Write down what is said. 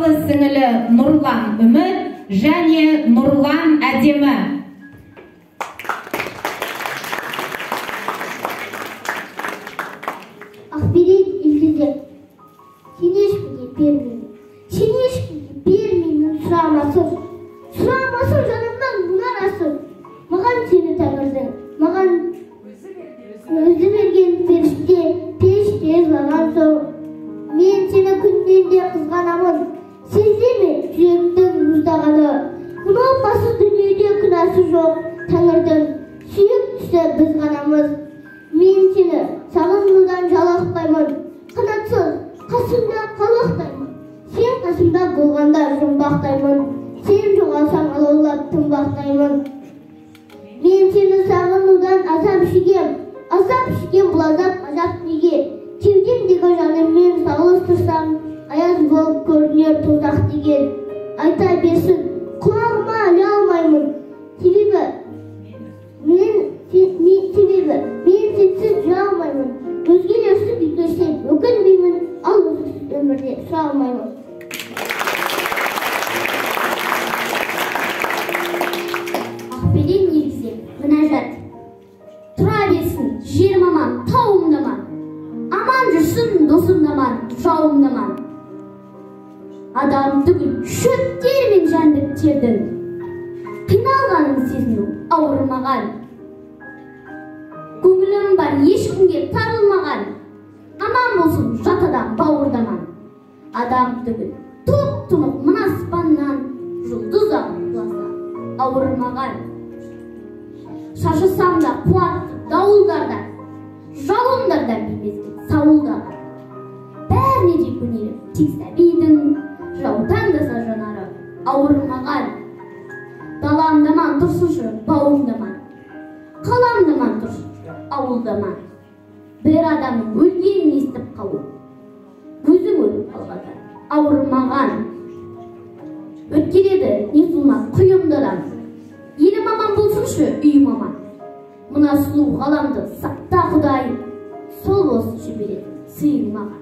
апалы сіңілі Нұрлан Үміт және Нұрлан Әдемі. Ақберен Илгизек, сен ешкімге бермеймін. Сен ешкімге бермеймін, сұрамасың. Сұрамасың жанымнан мұнарасың. Маған сені тәңірдің, маған өзі берген періште ызлаған соң. Мен сені күннен де қызғанамын. Сезде ме жүректің мұздағаны? Мынау бассыз дүниеде күнәсі жоқ тәңірдің. Сүйіп түсі біз ғанамыз. Мен сені сағынудан жалықпаймын. Қанатсыз қасымда қалықтаймын. Сен қасымда болғанда жұмбақтаймын. Сен жоғалсаң алаулап тынбақтаймын. Мен сені сағынудан азап шегем. Азап шегем бұл азап ажап неге? Кеудемдегі жаныммен салыстырсам, аяз болып көрінер тозақ деген. Айта берсін, құлағыма іле алмаймын. Себебі мен сенсіз жүре алмаймын. Өзгелерсіз бекерсем өкінбеймін, ал өзсіз өмірде сұра алмаймын. Ақберен Илгизек, мінәжат. Тұра берсін, жерім аман, тауым да аман. Аман жүрсін, досым да аман, жауым да аман. Адам түгіл, шөптер мен жәндіктердің қиналғанын сезіну ауырмаған. Көңілім бар, ешкімге тарылмаған. Аман болсын, жат адам бауырдаман. Адам түгіл, тұп-тұнық мына аспаннан жұлдыз ағып құласа ауырмаған. Шашысам да қуатты дауылдарда, жауындарда беймезгіл сауылдаған. Бәріне де көнеліп, тек сәбидің жаутаңдаса жанары ауырмаған. Даламдаман тұрсыншы, бауымдаман. Қаламдаман тұрсыншы, ауылдаман. Бір адамның өлгенін естіп қалу, өзің өліп қалғанда ауырмаған. Өткереді не зұлмат құйымдадан. Елім аман болсыншы, үйім аман. Мына сұлу ғаламды сақта Құдайым, сол болсыншы береді сыйың маған.